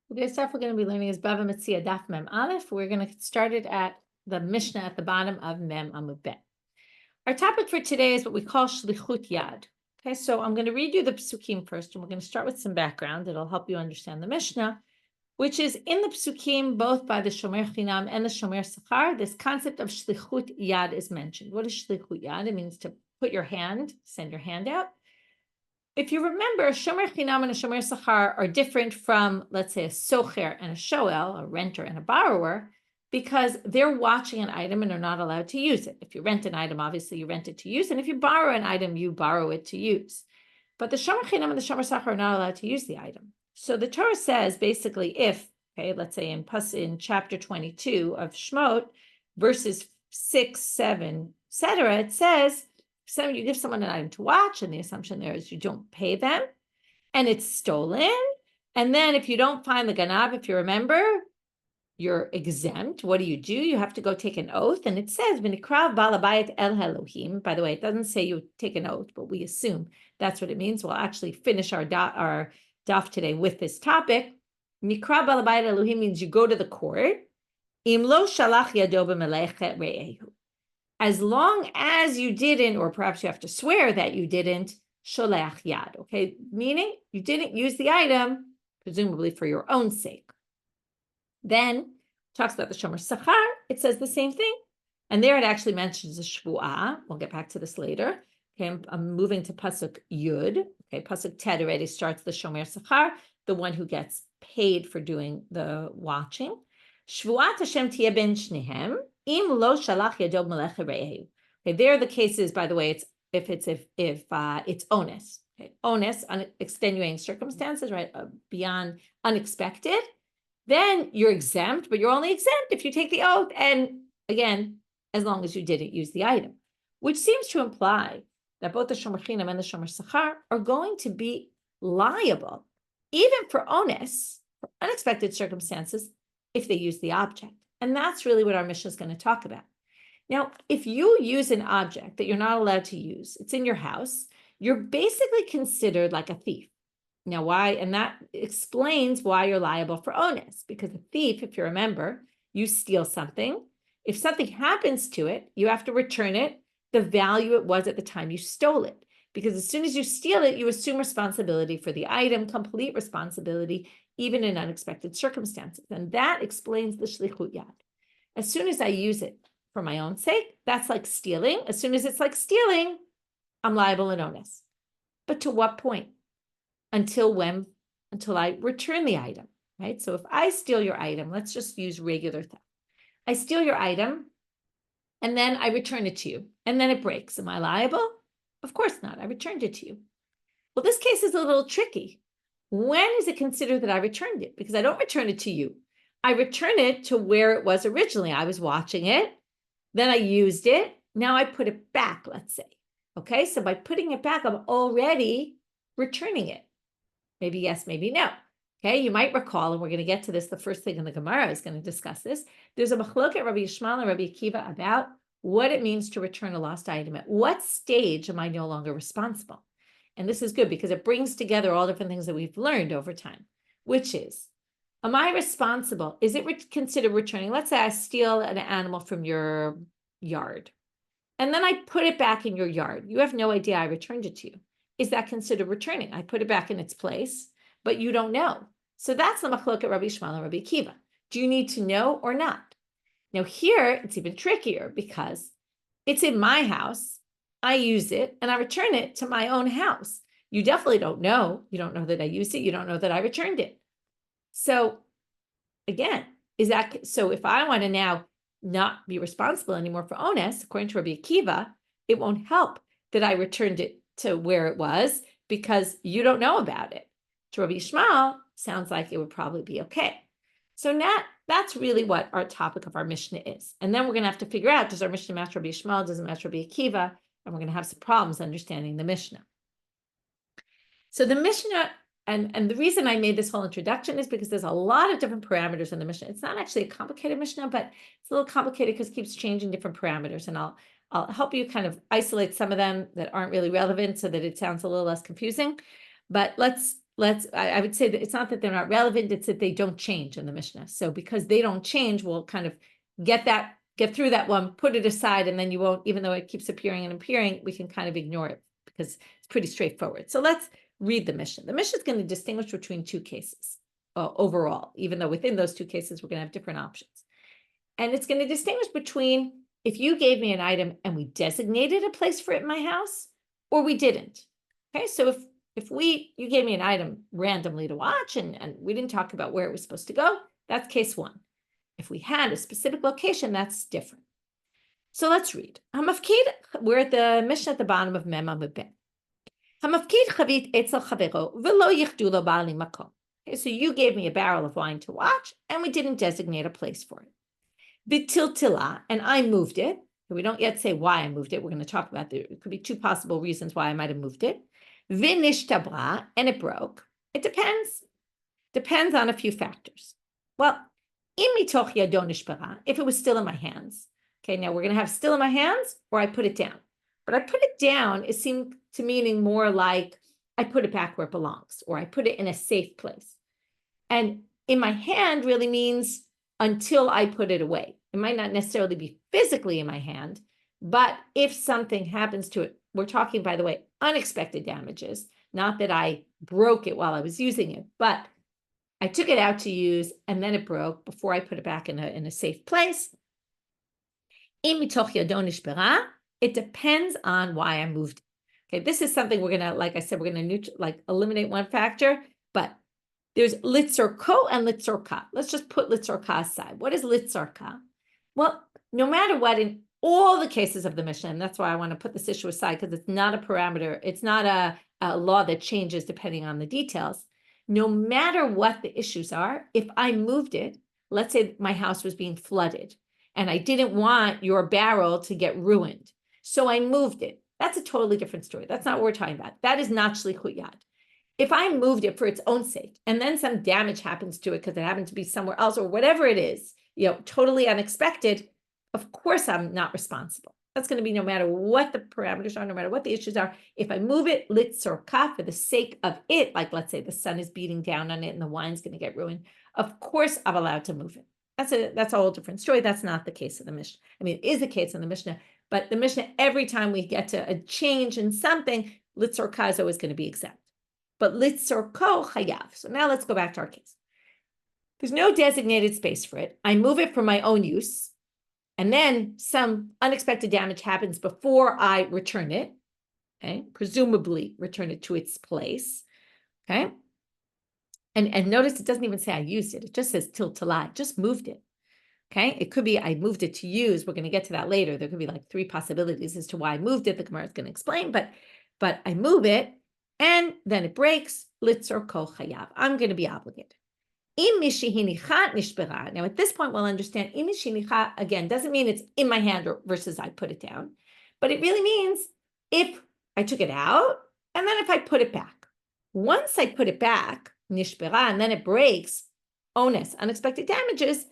Today's stuff we're going to be learning is Bava Metzia Daf Mem Aleph. We're going to get started at the Mishna at the bottom of Mem Amud Bet. Our topic for today is what we call shlichut yad. Okay, so I'm going to read you the psukim first, and we're going to start with some background. It'll help you understand the Mishnah, which is in the psukim, both by the shomer chinam and the shomer sachar. This concept of shlichut yad is mentioned. What is shlichut yad? It means to put your hand, send your hand out. If you remember, a shomer chinam and a shomer sachar are different from, let's say, a socher and a shoel, a renter and a borrower, because they're watching an item and are not allowed to use it. If you rent an item, obviously you rent it to use, and if you borrow an item, you borrow it to use. But the shomer chinam and the shomer sachar are not allowed to use the item. So the Torah says basically, if, okay, let's say in chapter 22 of Shmot, verses 6, 7, etc., it says, so you give someone an item to watch, and the assumption there is you don't pay them, and it's stolen. And then if you don't find the ganab, if you remember, you're exempt. What do? You have to go take an oath. And it says, V'nikrav balabayit el Elohim. By the way, it doesn't say you take an oath, but we assume that's what it means. We'll actually finish our daf today with this topic. Nikrav balabayit Elohim means you go to the court. Im lo shalach yado b'melechet re'ehu. As long as you didn't, or perhaps you have to swear that you didn't, sholeach yad, okay? Meaning you didn't use the item, presumably for your own sake. Then talks about the shomer sachar, it says the same thing. And there it actually mentions the shvuah. We'll get back to this later. Okay, I'm moving to pasuk yud. Okay, pasuk ted already starts the shomer sachar, the one who gets paid for doing the watching. Shvuat Hashem tiyeh ben shnehem. Okay, there the case is, by the way, it's if it's onus. Okay, onus, extenuating circumstances, right? Beyond unexpected, then you're exempt, but you're only exempt if you take the oath. And again, as long as you didn't use the item, which seems to imply that both the shomer chinam and the shomer sachar are going to be liable, even for onus, for unexpected circumstances, if they use the object. And that's really what our Mishnah is going to talk about. Now, if you use an object that you're not allowed to use, it's in your house, you're basically considered like a thief. Now, why? And that explains why you're liable for onus, because a thief, if you remember, you steal something. If something happens to it, you have to return it the value it was at the time you stole it. Because as soon as you steal it, you assume responsibility for the item, complete responsibility, even in unexpected circumstances. And that explains the shlichut yad. As soon as I use it for my own sake, that's like stealing. As soon as it's like stealing, I'm liable in onus. But to what point? Until when? Until I return the item, right? So if I steal your item, let's just use regular theft. I steal your item, and then I return it to you, and then it breaks. Am I liable? Of course not. I returned it to you. Well, this case is a little tricky. When is it considered that I returned it? Because I don't return it to you. I return it to where it was originally. I was watching it. Then I used it. Now I put it back, let's say. Okay, so by putting it back, I'm already returning it. Maybe yes, maybe no. Okay, you might recall, and we're going to get to this, the first thing in the Gemara is going to discuss this. There's a machlok at Rabbi Yishmael and Rabbi Akiva about what it means to return a lost item. At what stage am I no longer responsible? And this is good because it brings together all different things that we've learned over time, which is, am I responsible? Is it considered returning? Let's say I steal an animal from your yard, and then I put it back in your yard. You have no idea I returned it to you. Is that considered returning? I put it back in its place, but you don't know. So that's the machlok at Rabbi Yishmael and Rabbi Akiva. Do you need to know or not? Now here, it's even trickier because it's in my house. I use it and I return it to my own house. You definitely don't know. You don't know that I used it. You don't know that I returned it. So again, so if I want to now not be responsible anymore for onus, according to Rabbi Akiva, it won't help that I returned it to where it was because you don't know about it. To Rabbi Yishmael, sounds like it would probably be okay. So now that's really what our topic of our Mishnah is. And then we're going to have to figure out, does our Mishnah match Rabbi Yishmael? Does it match Rabbi Akiva? And we're going to have some problems understanding the Mishnah. So the Mishnah, and the reason I made this whole introduction is because there's a lot of different parameters in the Mishnah. It's not actually a complicated Mishnah, but it's a little complicated because it keeps changing different parameters. And I'll help you kind of isolate some of them that aren't really relevant so that it sounds a little less confusing. But let's I would say that it's not that they're not relevant, it's that they don't change in the Mishnah. So because they don't change, we'll kind of get through that one, put it aside, and then you won't, even though it keeps appearing and appearing, we can kind of ignore it because it's pretty straightforward. So let's read the Mishnah. The Mishnah is going to distinguish between two cases overall, even though within those two cases, we're going to have different options. And it's going to distinguish between if you gave me an item and we designated a place for it in my house, or we didn't. Okay, so if you gave me an item randomly to watch and we didn't talk about where it was supposed to go, that's case one. If we had a specific location, that's different. So let's read. We're at the Mishnah at the bottom of Mem Amud Bet. Okay, so you gave me a barrel of wine to watch, and we didn't designate a place for it. Bitiltila, and I moved it. We don't yet say why I moved it. We're going to talk about it could be two possible reasons why I might have moved it. Vinishtabra, and it broke. It depends. Depends on a few factors. Well, if it was still in my hands. Okay, now we're going to have still in my hands, or I put it down. But I put it down, it seemed to meaning more like I put it back where it belongs, or I put it in a safe place. And in my hand really means until I put it away. It might not necessarily be physically in my hand, but if something happens to it, we're talking, by the way, unexpected damages, not that I broke it while I was using it, but I took it out to use and then it broke before I put it back in a safe place. It depends on why I moved it. Okay, this is something we're going to, like I said, we're going to eliminate one factor, but there's litzor ko and litzor ka. Let's just put litzor ka aside. What is litzor ka? Well, no matter what, in all the cases of the Mishnah, and that's why I want to put this issue aside, because it's not a parameter, it's not a law that changes depending on the details. No matter what the issues are, if I moved it, let's say my house was being flooded, and I didn't want your barrel to get ruined, so I moved it. That's a totally different story. That's not what we're talking about. That is not shlichut yad. If I moved it for its own sake, and then some damage happens to it because it happened to be somewhere else or whatever it is, totally unexpected, of course I'm not responsible. That's going to be no matter what the parameters are, no matter what the issues are. If I move it, litzor ka, for the sake of it, like let's say the sun is beating down on it and the wine's going to get ruined, of course I'm allowed to move it. That's a whole different story. That's not the case of the Mishnah. I mean, it is the case in the Mishnah, but the Mishnah, every time we get to a change in something, litzor ka is always going to be exempt. But litzor ko chayav. So now let's go back to our case. There's no designated space for it. I move it for my own use, and then some unexpected damage happens before I return it, okay? Presumably return it to its place, okay? And notice it doesn't even say I used it. It just says tiltalai, just moved it, okay? It could be I moved it to use. We're going to get to that later. There could be like three possibilities as to why I moved it. The Gemara is going to explain, but I move it, and then it breaks, litzor ko chayav. I'm going to be obligated. Now, at this point, we'll understand, again, doesn't mean it's in my hand versus I put it down, but it really means if I took it out, and then if I put it back. Once I put it back, nishbera, and then it breaks, onus, unexpected damages,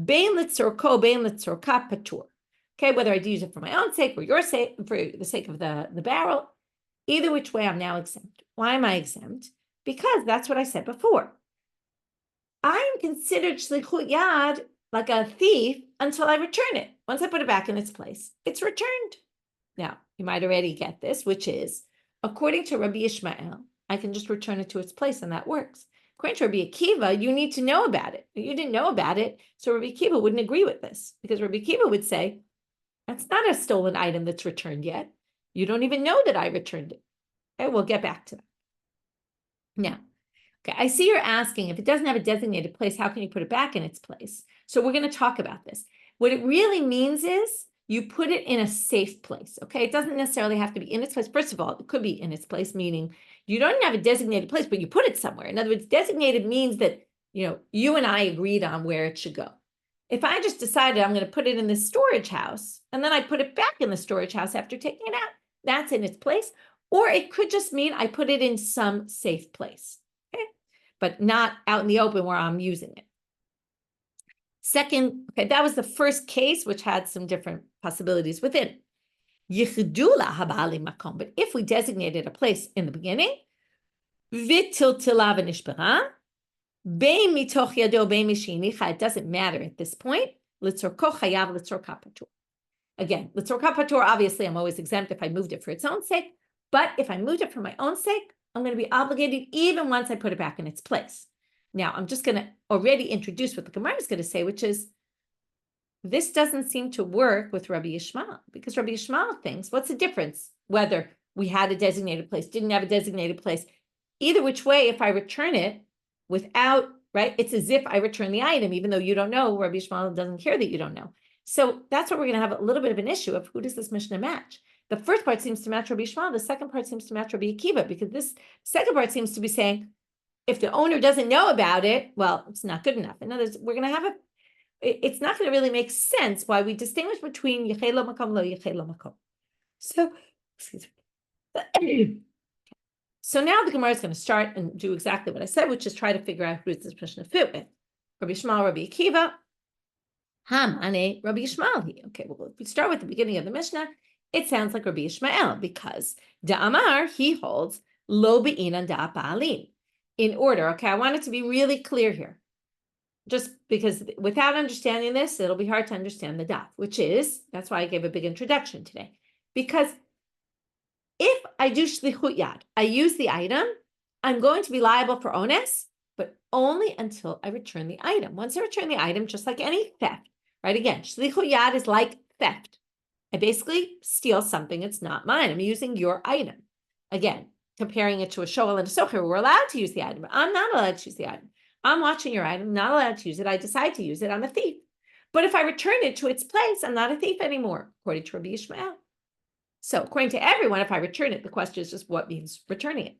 bein litzor ko, bein litzor ka patur. Okay, whether I use it for my own sake or your sake, for the sake of the barrel, either which way, I'm now exempt. Why am I exempt? Because that's what I said before. I'm considered shlichut yad, like a thief, until I return it. Once I put it back in its place, it's returned. Now, you might already get this, which is, according to Rabbi Yishmael, I can just return it to its place, and that works. According to Rabbi Akiva, you need to know about it. You didn't know about it, so Rabbi Akiva wouldn't agree with this, because Rabbi Akiva would say, that's not a stolen item that's returned yet. You don't even know that I returned it. Okay, we'll get back to that. Now, okay, I see you're asking, if it doesn't have a designated place, how can you put it back in its place? So we're going to talk about this. What it really means is you put it in a safe place, okay? It doesn't necessarily have to be in its place. First of all, it could be in its place, meaning you don't have a designated place, but you put it somewhere. In other words, designated means that, you and I agreed on where it should go. If I just decided I'm going to put it in this storage house, and then I put it back in the storage house after taking it out, that's in its place. Or it could just mean I put it in some safe place, okay? But not out in the open where I'm using it. Second, okay, that was the first case, which had some different possibilities within. But if we designated a place in the beginning, V'tiltila v'nishbara. Bein mitoch yado bein mishinicha. It doesn't matter at this point. Litzorko chayav litzorka patur. Again, litzorka patur, obviously, I'm always exempt if I moved it for its own sake. But if I moved it for my own sake, I'm going to be obligated even once I put it back in its place. Now, I'm just going to already introduce what the Gemara is going to say, which is, this doesn't seem to work with Rabbi Yishmael, because Rabbi Yishmael thinks, what's the difference whether we had a designated place, didn't have a designated place? Either which way, if I return it without, right, it's as if I return the item, even though you don't know. Rabbi Yishmael doesn't care that you don't know. So that's what we're going to have a little bit of an issue of, who does this Mishnah match? The first part seems to match Rabbi Yishmael. The second part seems to match Rabbi Akiva, because this second part seems to be saying, if the owner doesn't know about it, well, it's not good enough. In other words, we're going to have it's not going to really make sense why we distinguish between yechei lo makom, lo yechei lo makom. So, excuse me. So now the Gemara is going to start and do exactly what I said, which is try to figure out who does this Mishnah fit with. Rabbi Yishmael, Rabbi Akiva. Hamane, Rabbi Yishmael. Okay, well, if we start with the beginning of the Mishnah, it sounds like Rabbi Yishmael, because Da'amar, he holds lo be'inan da ba'alim. In order, okay, I want it to be really clear here. Just because without understanding this, it'll be hard to understand the daf, which is, that's why I gave a big introduction today. Because if I do shlichut yad, I use the item, I'm going to be liable for ones, but only until I return the item. Once I return the item, just like any theft, right? Again, shlichut yad is like theft. I basically steal something that's not mine. I'm using your item. Again, comparing it to a shomer and a sachar, we're allowed to use the item. I'm not allowed to use the item. I'm watching your item, not allowed to use it. I decide to use it. I'm a thief. But if I return it to its place, I'm not a thief anymore, according to Rabbi Yishmael. So according to everyone, if I return it, the question is just what means returning it.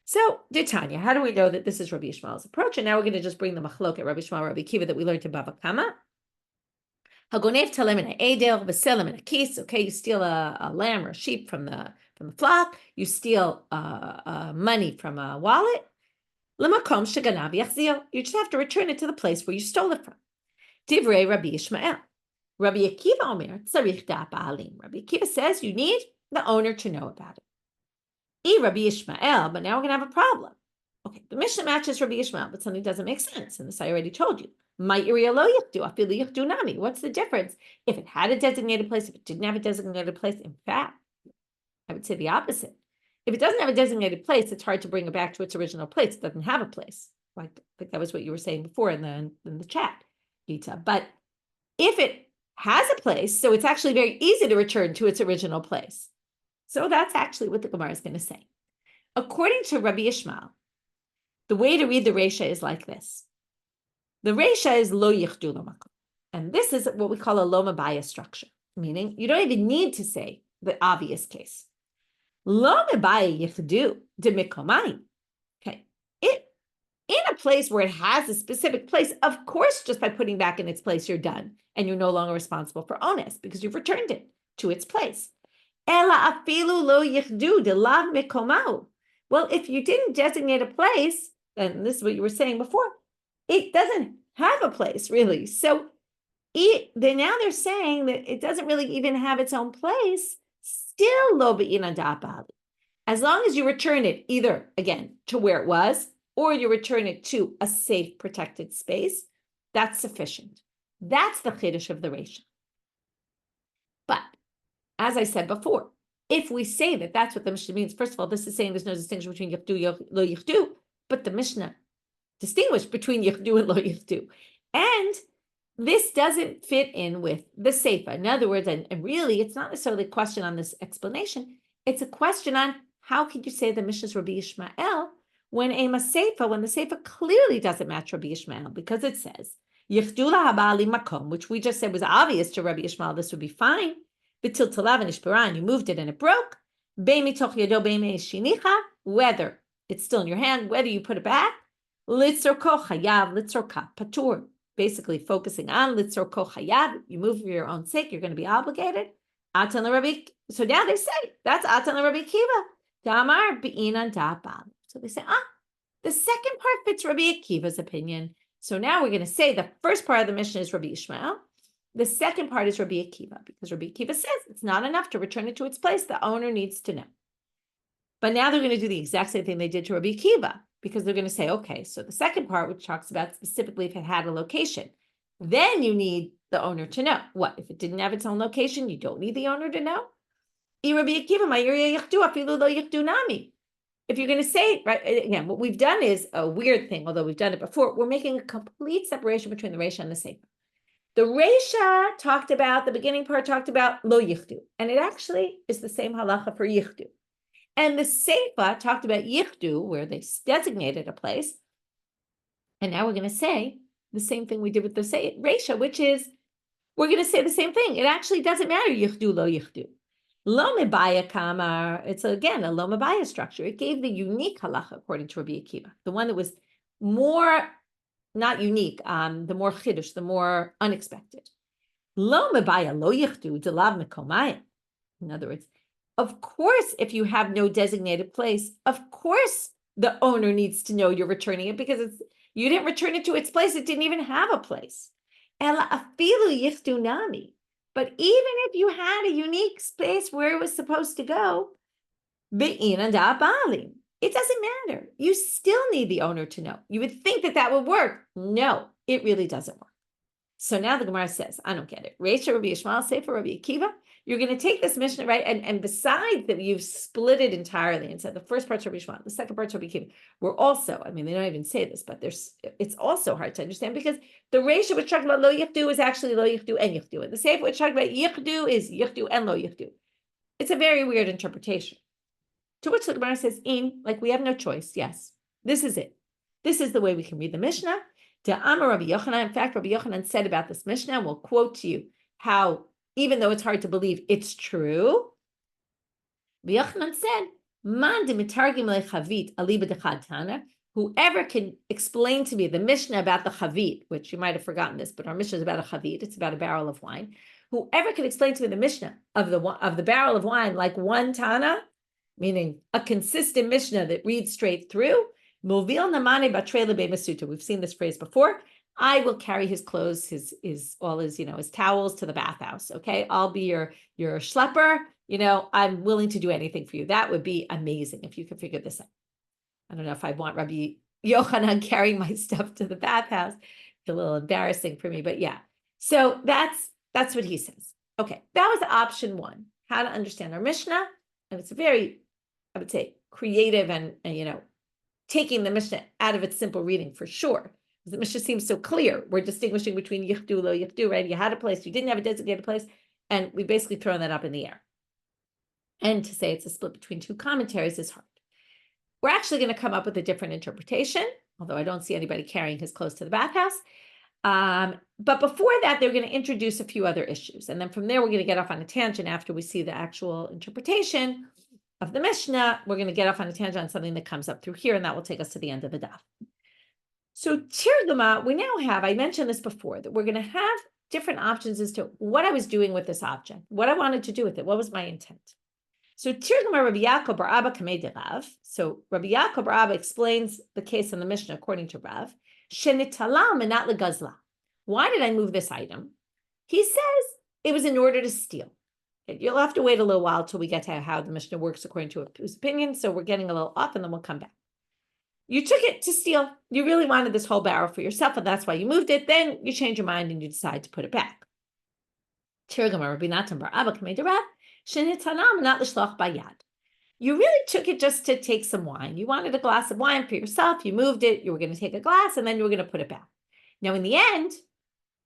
So, Tanya, how do we know that this is Rabbi Yishmael's approach? And now we're going to just bring the machlok at Rabbi Yishmael, Rabbi Akiva that we learned in Bava Kama. Hagonev talem in a edel, v'selem in a case. Okay, you steal a lamb or a sheep from the flock. You steal money from a wallet. L'makom sheganav yachzir. You just have to return it to the place where you stole it from. Divrei Rabbi Yishmael. Rabbi Akiva omer tzarich da ba'alim. Rabbi Akiva says you need the owner to know about it. Rabbi Yishmael, but now we're going to have a problem. Okay, the Mishnah matches Rabbi Yishmael, but something doesn't make sense. And this I already told you. My area lo yichdu, afilu yichdu nami. What's the difference? If it had a designated place, if it didn't have a designated place, in fact, I would say the opposite. If it doesn't have a designated place, it's hard to bring it back to its original place. It doesn't have a place. Like, I think that was what you were saying before in the chat, Gita. But if it has a place, so it's actually very easy to return to its original place. So that's actually what the Gemara is going to say. According to Rabbi Yishmael, the way to read the Reisha is like this. The Reisha is lo yichdu lo makom. And this is what we call a lo mabaya structure, meaning you don't even need to say the obvious case. Lo mabaya yichdu de mikomai. Okay. In a place where it has a specific place, of course, just by putting back in its place, you're done. And you're no longer responsible for onus because you've returned it to its place. Ela afilu lo yichdu de lav mikomau. Well, if you didn't designate a place, and this is what you were saying before, it doesn't have a place really. So now they're saying that it doesn't really even have its own place. Still lo be'inan da ba'alim. As long as you return it either, again, to where it was, or you return it to a safe, protected space, that's sufficient. That's the chiddush of the Reisha. But, as I said before, if we say that that's what the Mishnah means, first of all, this is saying there's no distinction between yichdu, lo yichdu, but the Mishnah distinguished between yichdu and lo yichdu. And this doesn't fit in with the seifa. In other words, and really, it's not necessarily a question on this explanation. It's a question on how could you say the Mishnah's Rabbi Yishmael when the seifa clearly doesn't match Rabbi Yishmael, because it says, yichdu lahabali makom, which we just said was obvious to Rabbi Yishmael, this would be fine. B'til talav and ishparan, you moved it and it broke. Be'mitoch yado be'mei shinicha, whether it's still in your hand, whether you put it back. Litzorko chayav, litzorka patur. Basically focusing on litzorko chayav, you move for your own sake, you're going to be obligated. Atan Rabbi. So now they say that's Atan Rabbi Akiva. Damar be'inan da'bal. So they say, the second part fits Rabbi Akiva's opinion. So now we're going to say the first part of the Mishnah is Rabbi Yishmael. The second part is Rabbi Akiva, because Rabbi Akiva says it's not enough to return it to its place. The owner needs to know. But now they're going to do the exact same thing they did to Rabbi Akiva, because they're going to say, okay, so the second part, which talks about specifically if it had a location, then you need the owner to know. What? If it didn't have its own location, you don't need the owner to know? If you're going to say, right, again, what we've done is a weird thing, although we've done it before. We're making a complete separation between the Reisha and the Sefer. The Reisha talked about, the beginning part talked about lo yichdu, and it actually is the same halacha for yichdu. And the Sefer talked about yichdu, where they designated a place. And now we're going to say the same thing we did with the Reisha, which is, we're going to say the same thing. It actually doesn't matter, yichdu, lo yichdu. Lo mebaya kamar, it's again a lo mebaya structure. It gave the unique halacha according to Rabbi Akiva, the one that was more, not unique, the more chiddush, the more unexpected. Lo mebaya lo yichdu delav mekomayim. In other words, of course, if you have no designated place, of course the owner needs to know you're returning it, because you didn't return it to its place. It didn't even have a place. Ela afilu yichdu nami. But even if you had a unique space where it was supposed to go, it doesn't matter. You still need the owner to know. You would think that would work. No, it really doesn't work. So now the Gemara says, I don't get it. Reisha Rabbi Yishmael, Sefer Rabbi Akiva, you're going to take this Mishnah, right? And besides that, you've split it entirely and said the first part's Rabbi Yishmael, the second part's Rabbi Akiva. We're also, I mean, they don't even say this, but it's also hard to understand, because the Reisha which talking about lo yichdu is actually lo yichdu and yichdu. And the Sefer which talking about yichdu is yichdu and lo yichdu. It's a very weird interpretation. To which the Gemara says, like we have no choice. Yes, this is it. This is the way we can read the Mishnah. To Amar Rabbi Yochanan. In fact, Rabbi Yochanan said about this Mishnah, and we'll quote to you how, even though it's hard to believe, it's true. Rabbi Yochanan said, "Man demitargim lechavit aliba dechad tana." Whoever can explain to me the Mishnah about the chavit, which you might have forgotten this, but our Mishnah is about a chavit. It's about a barrel of wine. Whoever can explain to me the Mishnah of the barrel of wine like one tana, meaning a consistent Mishnah that reads straight through. We've seen this phrase before. I will carry his clothes, his towels to the bathhouse. Okay, I'll be your schlepper. I'm willing to do anything for you. That would be amazing if you could figure this out. I don't know if I want Rabbi Yochanan carrying my stuff to the bathhouse. It's a little embarrassing for me, but yeah. So that's what he says. Okay, that was option one, how to understand our Mishnah. And it's a very, I would say, creative and taking the Mishnah out of its simple reading for sure. The Mishnah seems so clear. We're distinguishing between yichdu, lo yichdu, right? You had a place, you didn't have a designated place, and we basically thrown that up in the air. And to say it's a split between two commentaries is hard. We're actually going to come up with a different interpretation, although I don't see anybody carrying his clothes to the bathhouse. But before that, they're going to introduce a few other issues. And then from there, we're going to get off on a tangent after we see the actual interpretation of the Mishnah. We're going to get off on a tangent on something that comes up through here, and that will take us to the end of the daf. So Tirguma, we now have, I mentioned this before, that we're going to have different options as to what I was doing with this object, what I wanted to do with it, what was my intent. So Tirguma Rabbi Yaakov bar Abba kamei de Rav. So Rabbi Yaakov bar Abba explains the case in the Mishnah according to Rav. Shenitalam and not legazla. Why did I move this item? He says it was in order to steal. You'll have to wait a little while till we get to how the Mishnah works according to his opinion. So we're getting a little off, and then we'll come back. You took it to steal. You really wanted this whole barrel for yourself, and that's why you moved it. Then you change your mind and you decide to put it back. Tirguma Rabbi Natan bar Abba kamei de Rav. Shenitanam not l'shloch bayad. You really took it just to take some wine. You wanted a glass of wine for yourself. You moved it. You were going to take a glass, and then you were going to put it back. Now, in the end,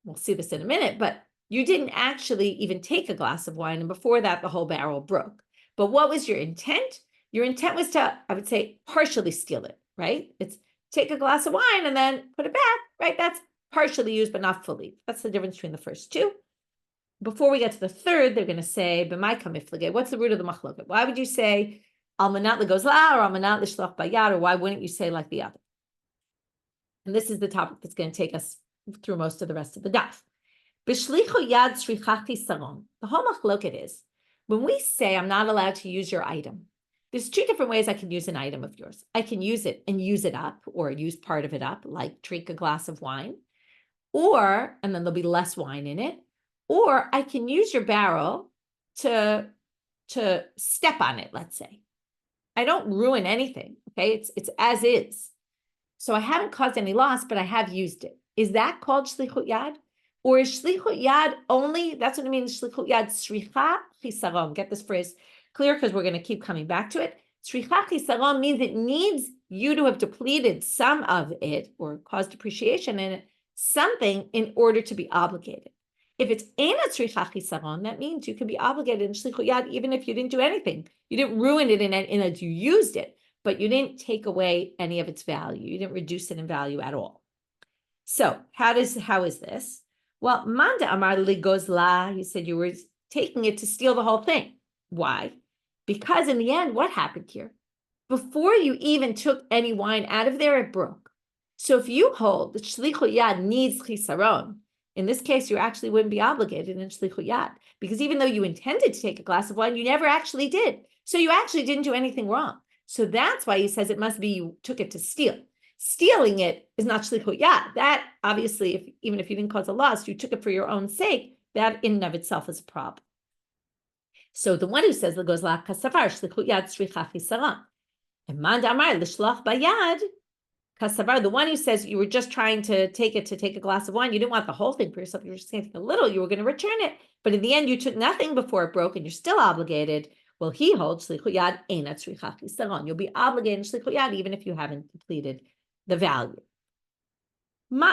we'll see this in a minute, but you didn't actually even take a glass of wine. And before that, the whole barrel broke. But what was your intent? Your intent was to, I would say, partially steal it, right? It's take a glass of wine and then put it back, right? That's partially used, but not fully. That's the difference between the first two. Before we get to the third, they're going to say, b'mai kamiflige. What's the root of the machloket? Why would you say almanat legozla or almanat l'shloch bayad, or why wouldn't you say like the other? And this is the topic that's going to take us through most of the rest of the daf. B'shlichu yad shrichati saron. The whole machloket is, when we say I'm not allowed to use your item, there's two different ways I can use an item of yours. I can use it and use it up, or use part of it up, like drink a glass of wine, and then there'll be less wine in it. Or I can use your barrel to step on it, let's say. I don't ruin anything, okay? It's as is. So I haven't caused any loss, but I have used it. Is that called shlichut yad? Or is shlichut yad only, that's what it means, shlichut yad, sricha chisaron. Get this phrase clear because we're going to keep coming back to it. Sricha chisaron means it needs you to have depleted some of it or caused depreciation in it, something in order to be obligated. If it's ena sricha chisaron, that means you can be obligated in shlichut yad even if you didn't do anything. You didn't ruin it in that you used it, but you didn't take away any of its value. You didn't reduce it in value at all. So how is this? Well, Manda Amar Ligos La, you said you were taking it to steal the whole thing. Why? Because in the end, what happened here? Before you even took any wine out of there, it broke. So if you hold that shlichut yad needs chisaron, in this case, you actually wouldn't be obligated in shlichut yad, because even though you intended to take a glass of wine, you never actually did. So you actually didn't do anything wrong. So that's why he says it must be you took it to steal. Stealing it is not shlichut yad. That obviously, even if you didn't cause a loss, you took it for your own sake. That in and of itself is a problem. So the one who says goes la kasavar shlichut yad sricha chisaron, and man damar l'shlach bayad kasavar. The one who says you were just trying to take a glass of wine, you didn't want the whole thing for yourself. You were just taking a little. You were going to return it, but in the end, you took nothing before it broke, and you're still obligated. Well, he holds shlichut yad eina tzricha chisaron. You'll be obligated in shlichut yad even if you haven't completed the value,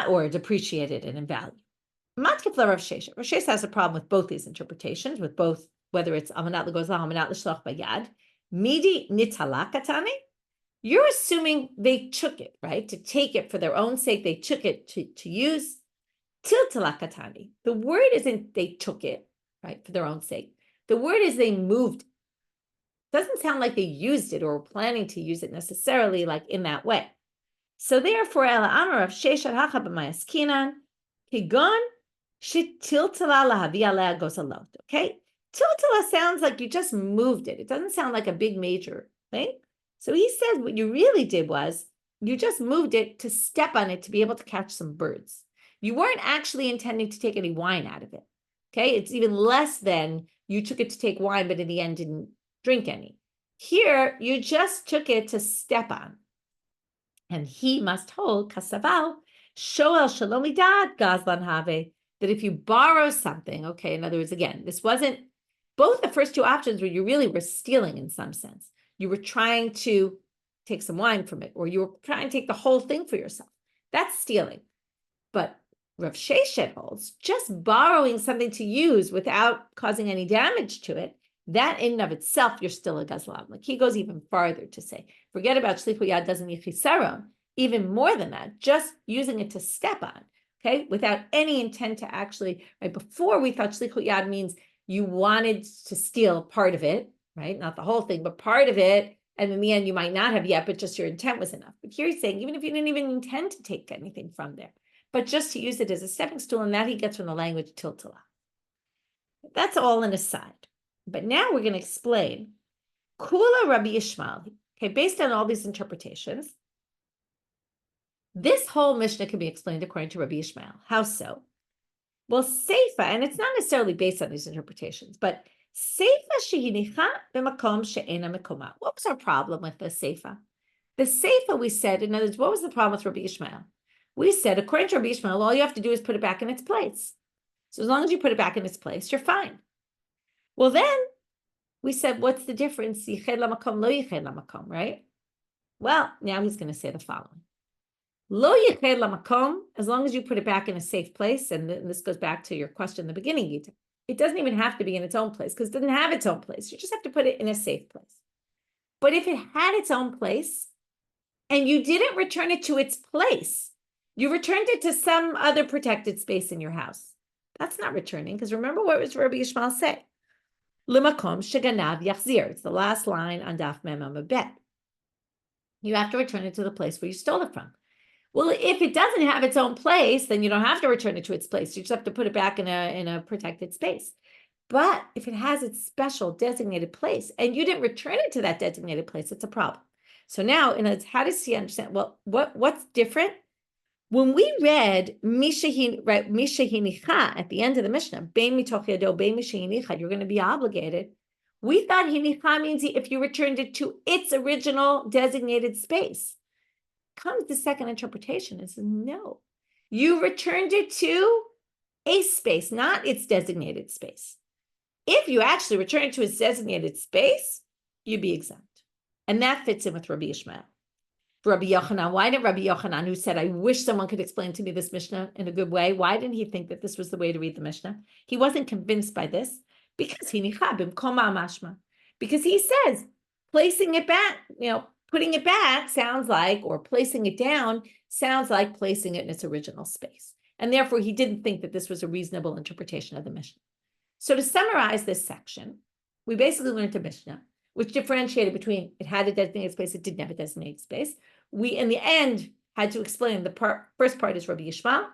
or depreciated it in value. Matkifla Rav Shesha. Rav Shesha has a problem with both these interpretations, with both whether it's amanat legozla, amanat l'shlach bayad. Midi nitalakatani. You're assuming they took it, right? To take it for their own sake, they took it to use. Tiltalakatani. The word isn't they took it, right, for their own sake. The word is they moved it. Doesn't sound like they used it or were planning to use it necessarily like in that way. So therefore, Ela Amar of Sheshat Hacha b'mayaskinan Kigon shetiltala lahavi aleh goes alot. Okay, tiltala sounds like you just moved it. It doesn't sound like a big major thing. So he says what you really did was you just moved it to step on it to be able to catch some birds. You weren't actually intending to take any wine out of it. Okay, it's even less than you took it to take wine, but in the end didn't drink any. Here, you just took it to step on. And he must hold kasaval shoel shalomidad gazlan have, that if you borrow something, okay, in other words, again, this wasn't, both the first two options where you really were stealing in some sense. You were trying to take some wine from it, or you were trying to take the whole thing for yourself. That's stealing. But Rav Sheshet holds just borrowing something to use without causing any damage to it, that in and of itself, you're still a gazlan. Like he goes even farther to say, forget about shlichut yad doesn't need chisaron. Even more than that, just using it to step on, okay, without any intent to actually, right, before we thought shlichut yad means you wanted to steal part of it, right, not the whole thing, but part of it, and in the end you might not have yet, but just your intent was enough. But here he's saying, even if you didn't even intend to take anything from there, but just to use it as a stepping stool, and that he gets from the language tiltala. That's all an aside. But now we're going to explain Kula Rabbi Yishmael. Okay, based on all these interpretations, this whole Mishnah can be explained according to Rabbi Yishmael. How so? Well, Seifa, and it's not necessarily based on these interpretations, but Seifa shehinicha b'makom she'ena mekoma. What was our problem with the Seifa? The Seifa, we said, in other words, what was the problem with Rabbi Yishmael? We said, according to Rabbi Yishmael, all you have to do is put it back in its place. So as long as you put it back in its place, you're fine. Well, then we said, what's the difference? Yiched lamakom, lo yiched lamakom, right? Well, now he's going to say the following. Lo yiched lamakom, as long as you put it back in a safe place, and this goes back to your question in the beginning, Gita, it doesn't even have to be in its own place because it doesn't have its own place. You just have to put it in a safe place. But if it had its own place and you didn't return it to its place, you returned it to some other protected space in your house. That's not returning, because remember what was Rabbi Yishmael say? Limakom sheganav yachzir. It's the last line on Daf Mem Amud Bet. You have to return it to the place where you stole it from. Well, if it doesn't have its own place, then you don't have to return it to its place. You just have to put it back in a protected space. But if it has its special designated place and you didn't return it to that designated place, it's a problem. So now, how does he understand? Well, what's different? When we read Mishahinicha at the end of the Mishnah, you're going to be obligated. We thought hinicha means if you returned it to its original designated space. Comes the second interpretation and says, no, you returned it to a space, not its designated space. If you actually return it to its designated space, you'd be exempt. And that fits in with Rabbi Yishmael. For Rabbi Yochanan, why did Rabbi Yochanan, who said, I wish someone could explain to me this Mishnah in a good way, why didn't he think that this was the way to read the Mishnah? He wasn't convinced by this because he says placing it back, putting it back sounds like, or placing it down sounds like placing it in its original space. And therefore, he didn't think that this was a reasonable interpretation of the Mishnah. So to summarize this section, we basically learned a Mishnah, which differentiated between it had a designated space, it didn't have a designated space. We, in the end, had to explain first part is Rabbi Yishmael,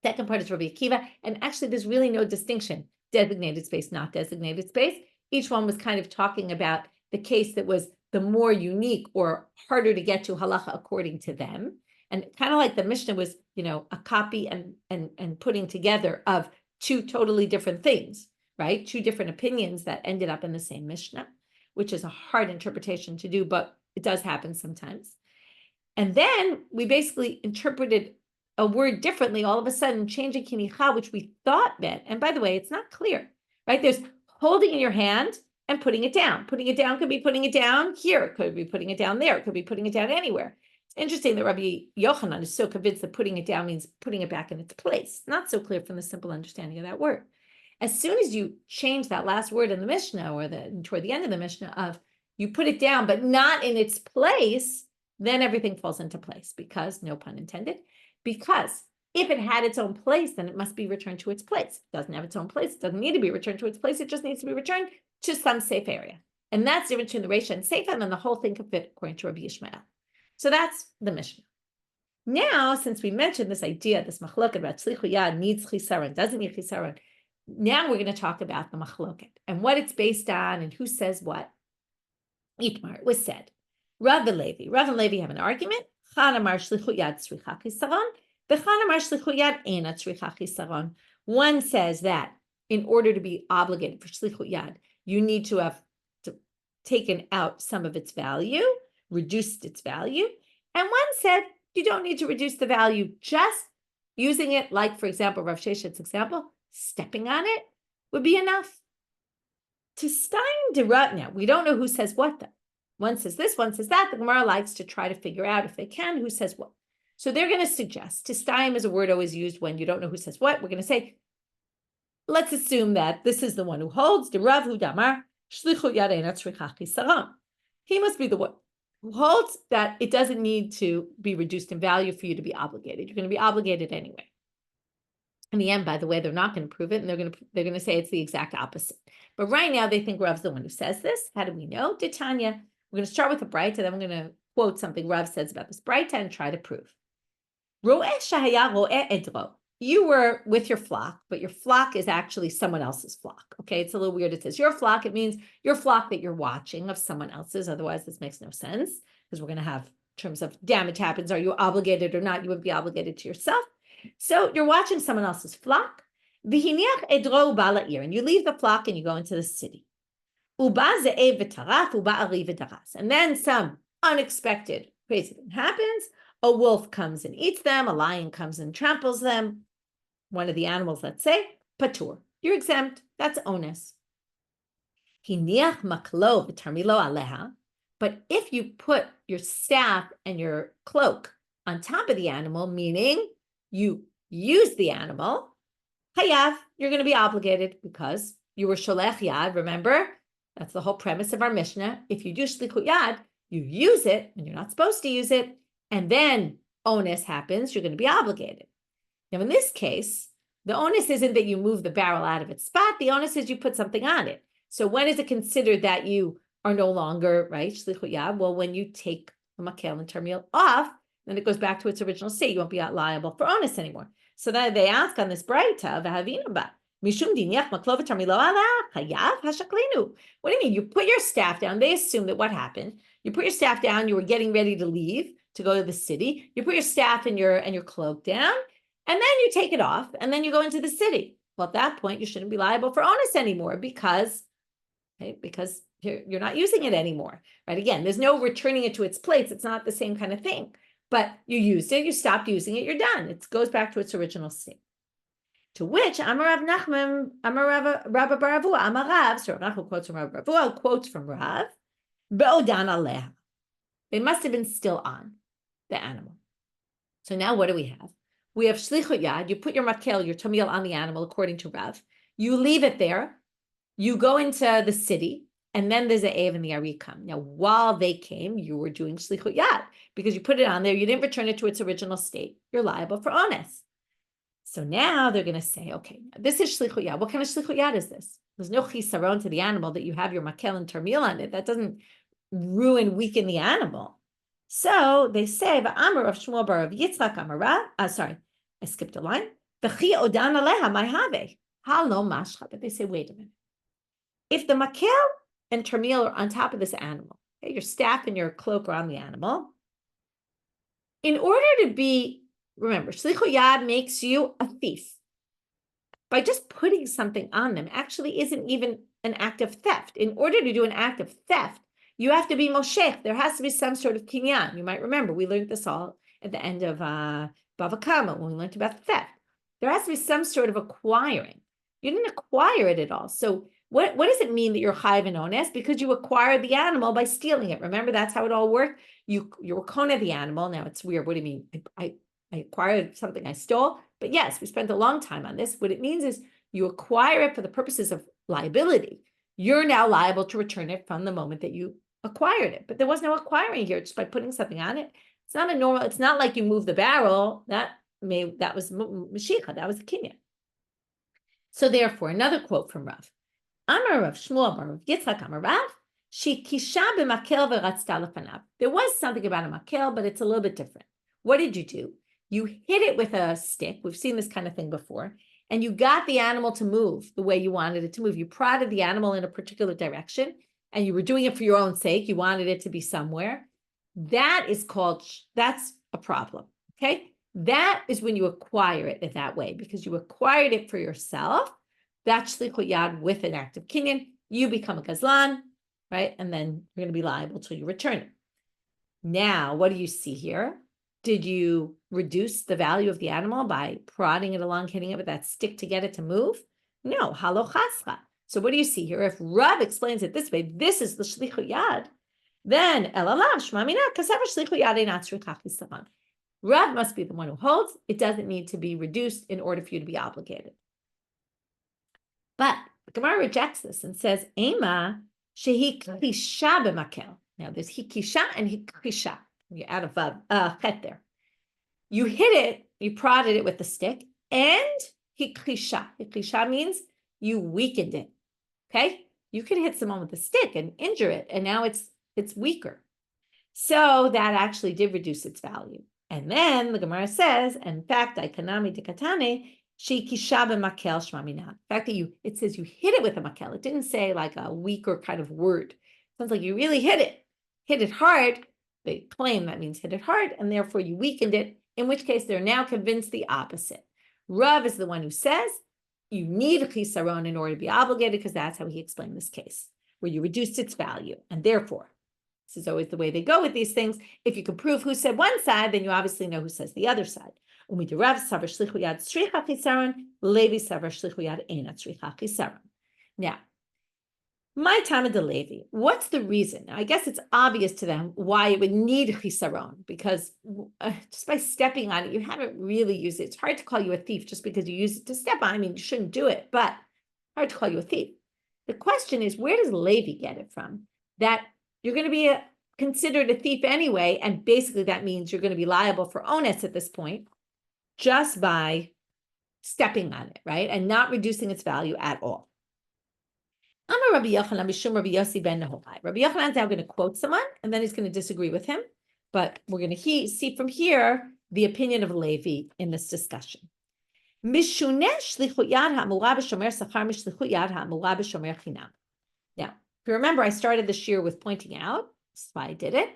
second part is Rabbi Akiva, and actually there's really no distinction, designated space, not designated space. Each one was kind of talking about the case that was the more unique or harder to get to halacha according to them. And kind of like the Mishnah was, a copy and putting together of two totally different things, right? Two different opinions that ended up in the same Mishnah, which is a hard interpretation to do, but it does happen sometimes. And then we basically interpreted a word differently, all of a sudden changing kinicha, which we thought meant, and by the way, it's not clear, right? There's holding in your hand and putting it down. Putting it down could be putting it down here, it could be putting it down there, it could be putting it down anywhere. It's interesting that Rabbi Yochanan is so convinced that putting it down means putting it back in its place. Not so clear from the simple understanding of that word. As soon as you change that last word in the Mishnah or toward the end of the Mishnah of you put it down, but not in its place, then everything falls into place because, no pun intended, because if it had its own place, then it must be returned to its place. It doesn't have its own place. It doesn't need to be returned to its place. It just needs to be returned to some safe area. And that's the difference between the Reisha and Seifa, and then the whole thing could fit according to Rabbi Yishmael. So that's the Mishnah. Now, since we mentioned this idea, this machloket about shlichut yad needs chisaron, doesn't need chisaron, now we're going to talk about the machloket and what it's based on and who says what. Itmar, it was said, Rav and Levi have an argument. Chan amar shlichut yad tzricha chisaron, v'chan amar shlichut yad eina tzricha chisaron. One says that in order to be obligated for shlichut yad, you need to have taken out some of its value, reduced its value. And one said, you don't need to reduce the value, just using it, like, for example, Rav Sheshet's example, stepping on it would be enough. To stein derived, now, we don't know who says what, though. One says this, one says that. The Gemara likes to try to figure out, if they can, who says what. So they're going to suggest, to stein is a word always used when you don't know who says what. We're going to say, let's assume that this is the one who holds, the Rav hu damar, shlichut yad eina tzricha chisaron. He must be the one who holds that it doesn't need to be reduced in value for you to be obligated. You're going to be obligated anyway. In the end, by the way, they're not going to prove it, and they're going to say it's the exact opposite. But right now, they think Rav's the one who says this. How do we know? Titania. We're going to start with the Breita, then we're going to quote something Rav says about this Breita and try to prove. You were with your flock, but your flock is actually someone else's flock. Okay, it's a little weird. It says your flock. It means your flock that you're watching of someone else's. Otherwise, this makes no sense because we're going to have in terms of damage happens. Are you obligated or not? You would be obligated to yourself. So you're watching someone else's flock. And you leave the flock and you go into the city. And then some unexpected crazy thing happens. A wolf comes and eats them. A lion comes and tramples them. One of the animals, let's say, patur. You're exempt. That's onus. But if you put your staff and your cloak on top of the animal, meaning you use the animal, hayav, you're going to be obligated because you were sholech yad. Remember, that's the whole premise of our Mishnah. If you do shlichut yad, you use it and you're not supposed to use it, and then onus happens, you're going to be obligated. Now, in this case, the onus isn't that you move the barrel out of its spot. The onus is you put something on it. So when is it considered that you are no longer, right, shlichut yad? Well, when you take the makel and termiel off, then it goes back to its original state. You won't be liable for onus anymore. So then they ask on this Breita, mishum diniach maklo v'tarmilo ala chayav hashaklinu. What do you mean? You put your staff down. They assume that what happened? You put your staff down. You were getting ready to leave to go to the city. You put your staff and your cloak down, and then you take it off, and then you go into the city. Well, at that point, you shouldn't be liable for onus anymore because okay? Because you're not using it anymore, right? Again, there's no returning it to its place. It's not the same kind of thing. But you used it, you stopped using it, you're done. It goes back to its original state. To which Amar Rav Nachman, Amar Rav Baravua, Amar Rav, so Rav Nachman quotes from Rav Baravua, quotes from Rav, Be'odan aleha. They must have been still on the animal. So now what do we have? We have shlichut yad. You put your makel, your tamil on the animal, according to Rav. You leave it there. You go into the city, and then there's a Ev and the Ari come. Now, while they came, you were doing shlichut yad because you put it on there. You didn't return it to its original state. You're liable for honest. So now they're going to say, okay, this is shlichut yad. What kind of shlichut yad is this? There's no chisaron to the animal that you have your makel and tamil on it. That doesn't weaken the animal. So they say, "V'amar of Shmuel bar of Yitzchak Amara." Sorry, I skipped a line. V'chi odan aleha my have halo mashcha. But they say, wait a minute. If the makel and termil are on top of this animal, okay, your staff and your cloak are on the animal. In order to be, remember, shlichut yad makes you a thief. By just putting something on them, actually isn't even an act of theft. In order to do an act of theft, you have to be moshech. There has to be some sort of kinyan. You might remember, we learned this all at the end of Bava Kama when we learned about theft. There has to be some sort of acquiring. You didn't acquire it at all. So what does it mean that you're chayv and honest? Because you acquired the animal by stealing it. Remember, that's how it all worked. You were kona the animal. Now it's weird. What do you mean? I acquired something I stole. But yes, we spent a long time on this. What it means is you acquire it for the purposes of liability. You're now liable to return it from the moment that you acquired it. But there was no acquiring here just by putting something on it. It's not a normal, it's not like you move the barrel. That was Mashiach, that was the kinyan. So therefore, another quote from Rav. Amar Rav Shmuel bar Rav Yitzchak Amar Rav, she kisha b'makel v'ratzta lefanav. There was something about a makel, but it's a little bit different. What did you do? You hit it with a stick. We've seen this kind of thing before. And you got the animal to move the way you wanted it to move. You prodded the animal in a particular direction, and you were doing it for your own sake. You wanted it to be somewhere. That is called, that's a problem, okay? That is when you acquire it in that way, because you acquired it for yourself. That's shlichut yad with an act of kinyan. You become a gazlan, right? And then you're going to be liable till you return it. Now, what do you see here? Did you reduce the value of the animal by prodding it along, hitting it with that stick to get it to move? No, halo chascha. So what do you see here? If Rav explains it this way, this is the shlichut yad, then Rav must be the one who holds. It doesn't need to be reduced in order for you to be obligated. But the Gemara rejects this and says, Ema shehi kisha b'makel. Now there's hikisha and hikisha. You're out of chet there. You hit it, you prodded it with the stick, and hikisha. Hikisha means you weakened it. Okay, you could hit someone with a stick and injure it, and now it's weaker. So that actually did reduce its value. And then the Gemara says, in fact, ikanami dikatane shikisha b'makel shmamina. In fact, that it says you hit it with a makel. It didn't say like a weaker kind of word. It sounds like you really hit it hard. They claim that means hit it hard, and therefore you weakened it. In which case, they're now convinced the opposite. Rav is the one who says you need a chisaron in order to be obligated, because that's how he explained this case, where you reduced its value. And therefore, this is always the way they go with these things. If you can prove who said one side, then you obviously know who says the other side. Rav savar shlichut yad tzricha chisaron, Levi savar shlichut yad eina tzricha chisaron. Now, my time of the Levi, what's the reason? I guess it's obvious to them why it would need chisaron, because just by stepping on it, you haven't really used it. It's hard to call you a thief just because you use it to step on. I mean, you shouldn't do it, but hard to call you a thief. The question is, where does Levi get it from? That you're going to be considered a thief anyway, and basically that means you're going to be liable for onus at this point just by stepping on it, right? And not reducing its value at all. Rabbi Yochanan is now going to quote someone, and then he's going to disagree with him. But we're going to see from here the opinion of Levi in this discussion. Now, if you remember, I started this year with pointing out, that's why I did it,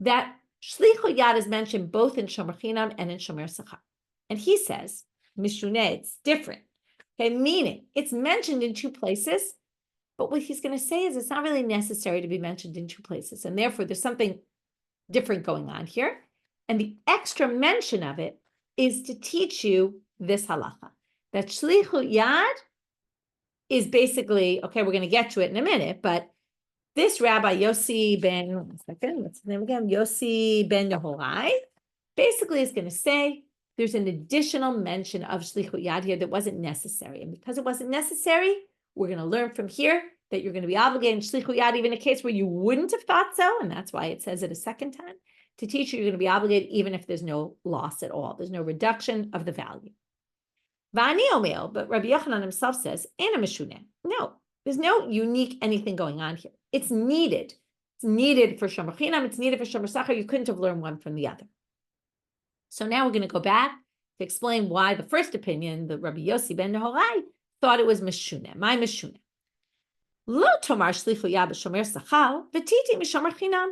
that shlichut yad is mentioned both in shomer chinam and in shomer sachar. And he says, mishuneh, it's different. Okay, meaning it's mentioned in two places, But what he's going to say is it's not really necessary to be mentioned in two places. And therefore, there's something different going on here. And the extra mention of it is to teach you this halacha, that shlichut yad is basically, okay, we're going to get to it in a minute, but this Rabbi Yossi ben, one second, what's his name again? Yossi ben Yehorai, basically is going to say there's an additional mention of shlichut yad here that wasn't necessary. And because it wasn't necessary, we're going to learn from here that you're going to be obligated in shlichut yad, even in a case where you wouldn't have thought so. And that's why it says it a second time. To teach you, you're going to be obligated even if there's no loss at all. There's no reduction of the value. Vani omel, but Rabbi Yochanan himself says, "Ena mishuneh." No, there's no unique anything going on here. It's needed. It's needed for shomer chinam. It's needed for shomer sachar. You couldn't have learned one from the other. So now we're going to go back to explain why the first opinion, the Rabbi Yossi ben Yehorai, thought it was mishuneh. My mishuneh. Lo tomar shlichut yad b'shomer sachar v'titi mishomer chinam.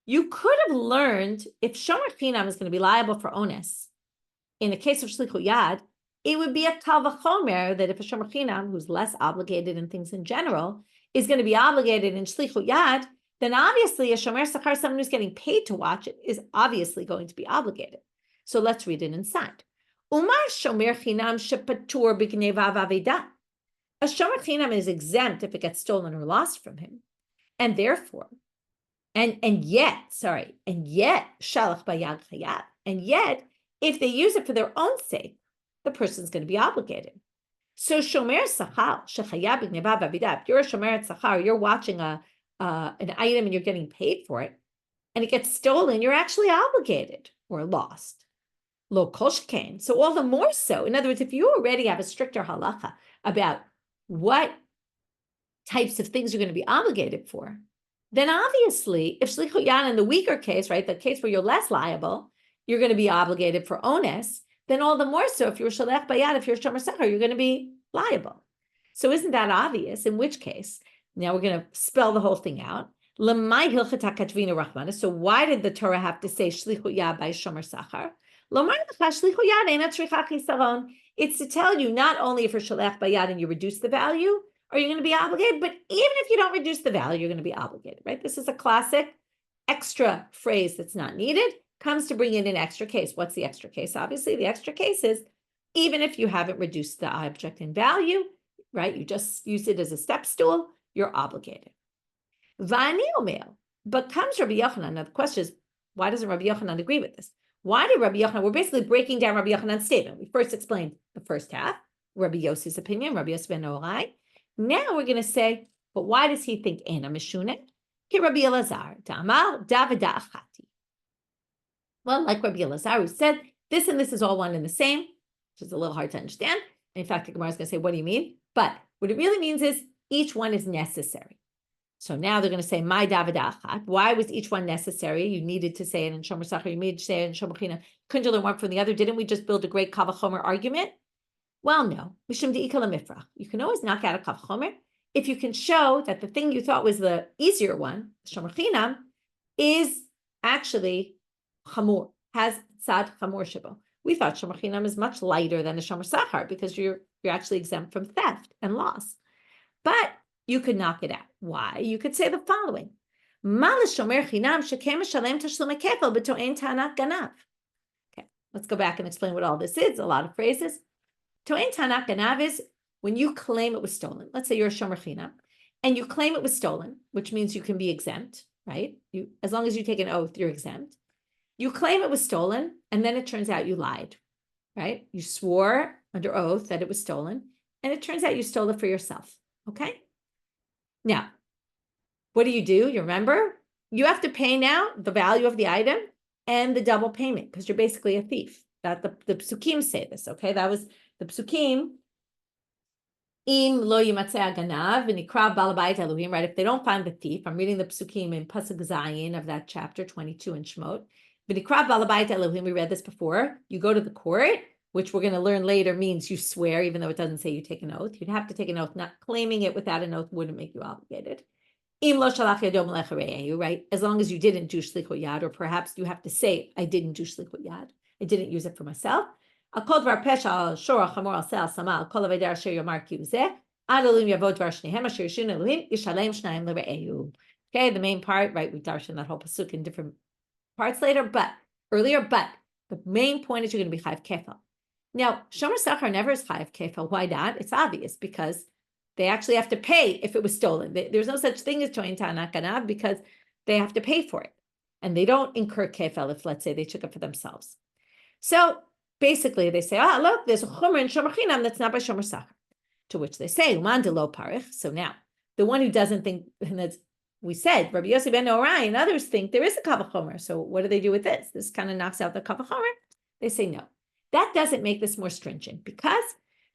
You could have learned if shomer chinam is going to be liable for onus. In the case of shlichut yad, it would be a kal v'chomer that if a shomer chinam, who's less obligated in things in general, is going to be obligated in shlichut yad, then obviously a shomer sachar, someone who's getting paid to watch it, is obviously going to be obligated. So let's read it inside. Umar shomer chinam shepatur b'gneva v'aveda. A shomer chinam is exempt if it gets stolen or lost from him, and therefore, and yet, shalach bayad chayat, and yet, if they use it for their own sake, the person's going to be obligated. So shomer sachar shechayat b'gneva v'aveda. If you're a shomer sachar, you're watching an item and you're getting paid for it, and it gets stolen, you're actually obligated or lost. Lo koshkein. So all the more so. In other words, if you already have a stricter halacha about what types of things you're going to be obligated for, then obviously, if shlichut yad in the weaker case, right, the case where you're less liable, you're going to be obligated for onus, then all the more so if you're shalech bayad, if you're shomer sachar, you're going to be liable. So isn't that obvious? In which case, now we're going to spell the whole thing out. So why did the Torah have to say shlichut yad by shomer sachar? It's to tell you not only if you're shalech bayad and you reduce the value, are you going to be obligated, but even if you don't reduce the value, you're going to be obligated, right? This is a classic extra phrase that's not needed, comes to bring in an extra case. What's the extra case? Obviously, the extra case is even if you haven't reduced the object in value, right? You just use it as a step stool, you're obligated. Vani omel, but comes Rabbi Yochanan. Now the question is, why doesn't Rabbi Yochanan agree with this? Why did Rabbi Yochanan, we're basically breaking down Rabbi Yochanan's statement. We first explained the first half, Rabbi Yossi's opinion, Rabbi Yossi ben Yehorai. Now we're going to say, but why does he think ena mishuneh? Rabbi Elazar, Damar Davida Achati. Well, like Rabbi Elazar, who said this and this is all one and the same, which is a little hard to understand. In fact, the Gemara is going to say, what do you mean? But what it really means is each one is necessary. So now they're going to say, my Davida Achat. Why was each one necessary? You needed to say it in shomer sachar, you needed to say it in shomer chinam. Couldn't you learn one from the other? Didn't we just build a great kal v'chomer argument? Well, no. Mishum de'ikal mifrach. You can always knock out a kal v'chomer if you can show that the thing you thought was the easier one, shomer chinam, is actually chamor, has tzad chamor shebo. We thought shomer chinam is much lighter than the shomer sachar because you're actually exempt from theft and loss. But you could knock it out. Why? You could say the following. Okay, let's go back and explain what all this is. A lot of phrases. To'en tanak ganav is when you claim it was stolen. Let's say you're a shomer chinam, and you claim it was stolen, which means you can be exempt, right? As long as you take an oath, you're exempt. You claim it was stolen, and then it turns out you lied, right? You swore under oath that it was stolen, and it turns out you stole it for yourself, okay? Now, what do? You remember? You have to pay now the value of the item and the double payment because you're basically a thief. That the psukim say this, okay? That was the psukim. Im lo yimatzeh ganav v'nikra bal habayit Elohim, right? If they don't find the thief, I'm reading the psukim in pasuk zayin of that chapter 22 in Shemot. V'nikra bal habayit Elohim, we read this before. You go to the court, which we're going to learn later means you swear, even though it doesn't say you take an oath. You'd have to take an oath. Not claiming it without an oath wouldn't make you obligated. Im lo shalach yado melech hare'ehu, right? As long as you didn't do shlichut yad, or perhaps you have to say, I didn't do shlichut yad. I didn't use it for myself. Al kol dvar pesha al shor al chamor al sel sama al kol aveder asher yomar ki uzeh Okay, the main part, right? We darshan that whole pasuk in different parts later, but the main point is you're going to be chayav kefal. Now, shomer sachar never is chayav kefal. Why not? It's obvious, because they actually have to pay if it was stolen. There's no such thing as toin ta'anat ganav, because they have to pay for it, and they don't incur kefal if, let's say, they took it for themselves. So basically, they say, look, there's a shomer in shomer chinam that's not by shomer sachar. To which they say, uman de lo parich. So now, the one who doesn't think, and that's, we said, Rabbi Yossi ben Orai and others think there is a kav chomer. So what do they do with this? This kind of knocks out the kav chomer. They say no. That doesn't make this more stringent, because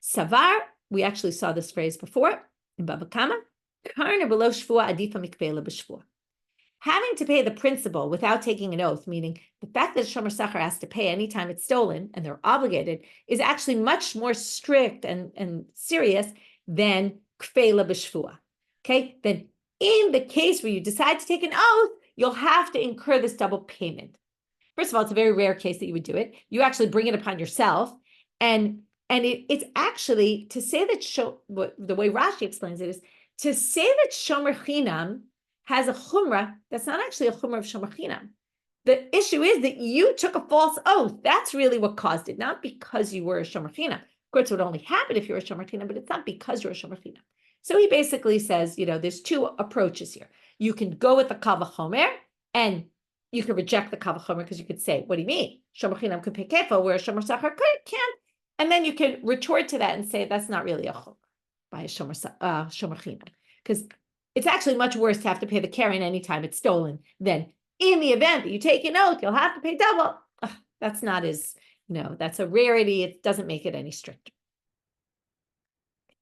savar, we actually saw this phrase before in Bava Kama, karna below shvua adifa mikvela b'shvua. Having to pay the principal without taking an oath, meaning the fact that a shomer sachar has to pay anytime it's stolen and they're obligated, is actually much more strict and serious than kfela b'shvua. Okay, then in the case where you decide to take an oath, you'll have to incur this double payment. First of all, it's a very rare case that you would do it. You actually bring it upon yourself, and it's actually, to say that the way Rashi explains it is to say that shomer chinam has a chumrah that's not actually a chumrah of shomer chinam. The issue is that you took a false oath. That's really what caused it, not because you were a shomer chinam. Of course, it would only happen if you were a shomer chinam, but it's not because you're a shomer chinam. So he basically says, there's two approaches here. You can go with the kav chomer, and you can reject the kav chomer, because you could say, what do you mean? Shomer chinam could pay kefal, where a shomer sachar can't. And then you can retort to that and say, that's not really a chomer by a shomer chinam, because it's actually much worse to have to pay the keren anytime it's stolen than in the event that you take an oath, you'll have to pay double. That's not as, that's a rarity. It doesn't make it any stricter.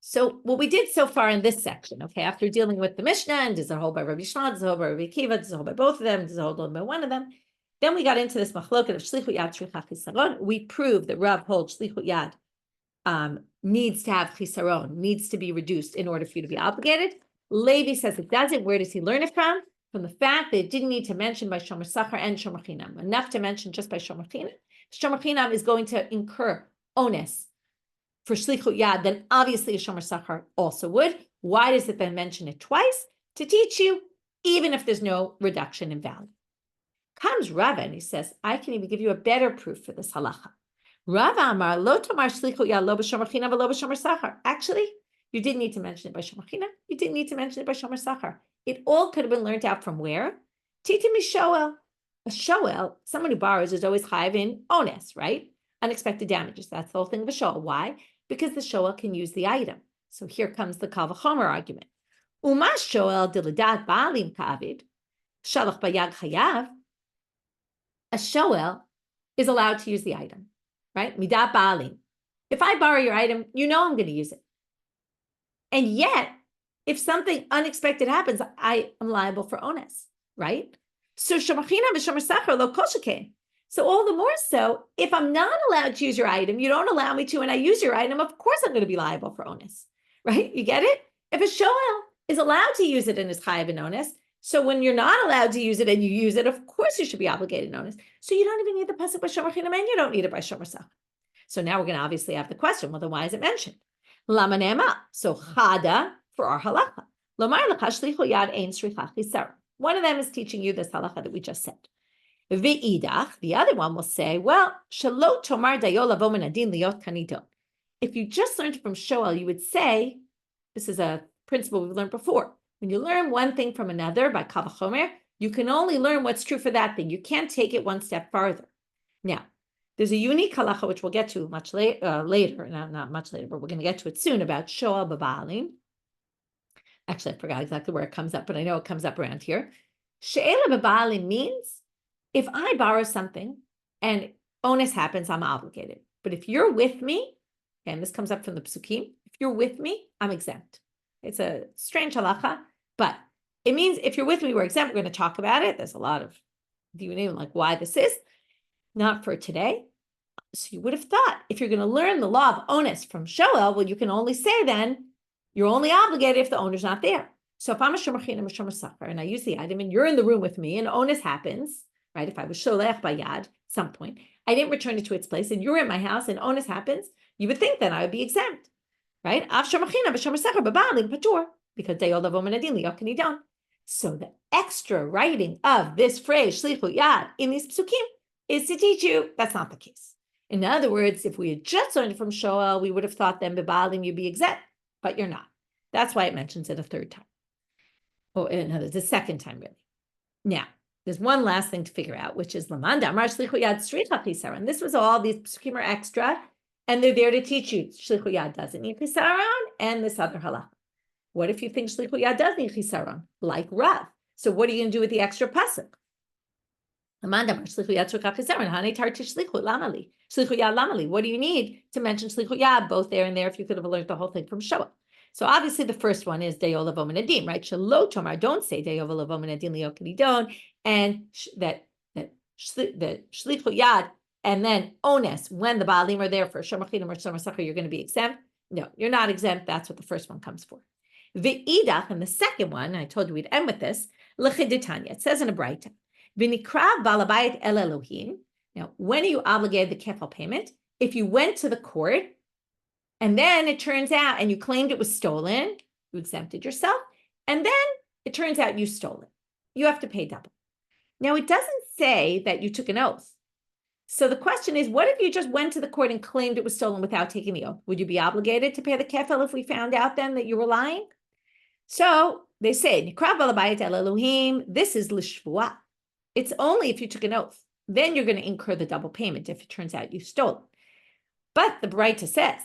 So what we did so far in this section, okay, after dealing with the Mishna, and does it hold by Rabbi Yishmael, does it hold by Rabbi Akiva, does it hold by both of them, does it hold by one of them, then we got into this machloket of shlichut yad shlichut chisaron. We proved that Rav holds shlichut yad needs to have chisaron, needs to be reduced in order for you to be obligated. Levi says it doesn't. Where does he learn it from? From the fact that it didn't need to mention by shomer sachar and shomer chinam. Enough to mention just by shomer chinam. Shomer chinam is going to incur onus for shlichut yad, then obviously a shomer sachar also would. Why does it then mention it twice? To teach you, even if there's no reduction in value. Comes Rav and he says, I can even give you a better proof for this halacha. Rav Amar lo tomar shlichut yad lo b'shomer chinam v'lo b'shomer sachar. Actually, you didn't need to mention it by shomer chinam. You didn't need to mention it by shomer sachar. It all could have been learned out from where? Titi mishoel. A shoel, someone who borrows, is always chayav in onus, right? Unexpected damages. That's the whole thing of a shoel. Why? Because the shoel can use the item. So here comes the kal v'chomer argument. Uma shoel dilidat ba'alim kavid shalach bayag chayav. A shoel is allowed to use the item, right? Midat ba'alim. If I borrow your item, I'm going to use it. And yet, if something unexpected happens, I am liable for onus, right? So shomer chinam v'shomer sachar lo kol shekain. So all the more so, if I'm not allowed to use your item, you don't allow me to, and I use your item, of course I'm going to be liable for onus, right? You get it? If a shoel is allowed to use it and is chayav in onus, so when you're not allowed to use it and you use it, of course you should be obligated in onus. So you don't even need the pasuk by shomer chinam, and you don't need it by shomer sachar. So now we're going to obviously have the question, well, then why is it mentioned? Lama ne'ema. So chada for our halacha. Lomar lecha shlichut yad ein tzricha chisaron. One of them is teaching you this halacha that we just said. V'idach, the other one will say, well, shelo tomar dayo lavo min adin liot kanito. If you just learned from Shoel, you would say, this is a principle we've learned before. When you learn one thing from another by kav chomer, you can only learn what's true for that thing. You can't take it one step farther. Now, there's a unique halacha, which we'll get to much later, not much later, but we're going to get to it soon, about shoel b'ba'alim. Actually, I forgot exactly where it comes up, but I know it comes up around here. She'ela b'ba'alim means if I borrow something and onus happens, I'm obligated. But if you're with me, and this comes up from the psukim, if you're with me, I'm exempt. It's a strange halacha, but it means if you're with me, we're exempt. We're going to talk about it. There's a lot of even like why this is. Not for today. So you would have thought, if you're going to learn the law of onus from Shoel, well, you can only say then, you're only obligated if the owner's not there. So if I'm a shomer chinam, a shomer sachar, and I use the item, and you're in the room with me, and onus happens, right? If I was sholech by yad at some point, I didn't return it to its place, and you're in my house, and onus happens, you would think then I would be exempt. right? Because they all love li'okani. So the extra writing of this phrase, shlichut yad, in these psukim is to teach you that's not the case. In other words, if we had just learned it from Shoel, we would have thought then bebalim you'd be exempt, but you're not. That's why it mentions it a third time. Or in other words, the second time, really. Now, there's one last thing to figure out, which is Lamanda Amar Shlichut Yad Stricha Chisaron. And this was all, these psukim are extra, and they're there to teach you Shlichut Yad doesn't need Chisaron, and this other halacha. What if you think Shlichut Yad does need Chisaron, like Rav? So what are you going to do with the extra pasuk? Lamanda Amar Shlichut Yad Stricha Chisaron. Hanei Tarti Shlichut Lamali. Shlichut Yad Lamali. What do you need to mention Shlichut Yad, both there and there, if you could have learned the whole thing from Shoah? So obviously the first one is Deyo Lavo Minadim, right? Shelo Tomar, don't say Deyo Lavo Minadim Liokani Don, and that Shlichut Yad, and then Ones, when the Baalim are there for shomer chinam or shomer sachar, you're going to be exempt. No, you're not exempt. That's what the first one comes for. V'idach, and the second one, I told you we'd end with this, L'chiditanya, it says in a Braita, V'nikrav balabayit el Elohim. Now, when are you obligated the kefal payment? If you went to the court, and then it turns out, and you claimed it was stolen, you exempted yourself, and then it turns out you stole it. You have to pay double. Now, it doesn't say that you took an oath. So the question is, what if you just went to the court and claimed it was stolen without taking the oath? Would you be obligated to pay the kefel if we found out then that you were lying? So they say, Nikrav balabayit el Elohim, this is l'shvuah. It's only if you took an oath. Then you're going to incur the double payment if it turns out you stole it. But the Braita says,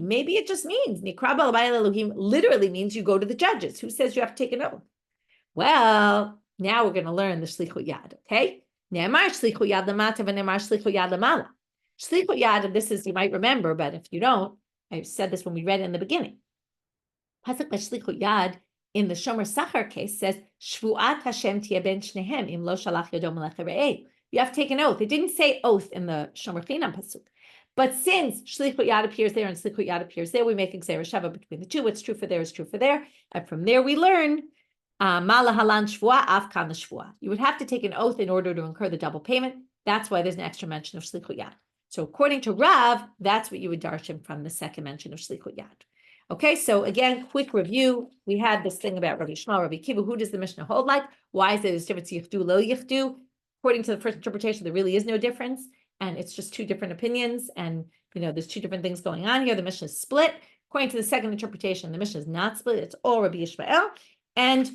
maybe it just means, literally means you go to the judges. Who says you have to take an oath? Well, now we're going to learn the shlichut yad, okay? Shlichut yad, and this is, you might remember, but if you don't, I said this when we read it in the beginning. Shlichut yad in the shomer sachar case says, Shvuat Hashem tia ben shnehem im lo shalach yado melech re'eh. You have to take an oath. It didn't say oath in the shomer chinam pasuk. But since shlichut yad appears there and shlichut yad appears there, we make exera shava between the two. What's true for there is true for there. And from there we learn, mala halan shvua afkan shvua. You would have to take an oath in order to incur the double payment. That's why there's an extra mention of shlichut yad. So according to Rav, that's what you would darshan from the second mention of shlichut yad. Okay, so again, quick review. We had this thing about Rabbi Yishmael, Rabbi Akiva. Who does the Mishna hold like? Why is there this difference? Yichdu, lo yichdu. According to the first interpretation, there really is no difference, and it's just two different opinions, and there's two different things going on here. The Mishna is split. According to the second interpretation, the Mishna is not split. It's all Rabbi Yishmael, and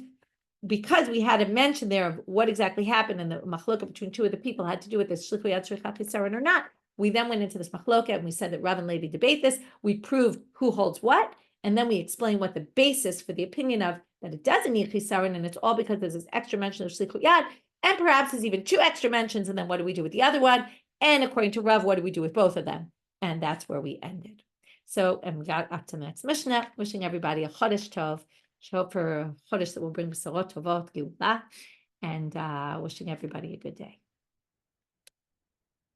because we had a mention there of what exactly happened and the machloka between two of the people had to do with this shlichut yad shlichut chisaron or not, we then went into this machloka and we said that Rav and Levi debate this. We proved who holds what, and then we explained what the basis for the opinion of that it doesn't need chisaron, and it's all because there's this extra mention of shlichut yad. And perhaps there's even two extra mentions, and then what do we do with the other one? And according to Rav, what do we do with both of them? And that's where we ended. So, and we got up to the next Mishna, wishing everybody a chodesh tov, hope for a chodesh that will bring b'sorot tovot, geulah, and wishing everybody a good day.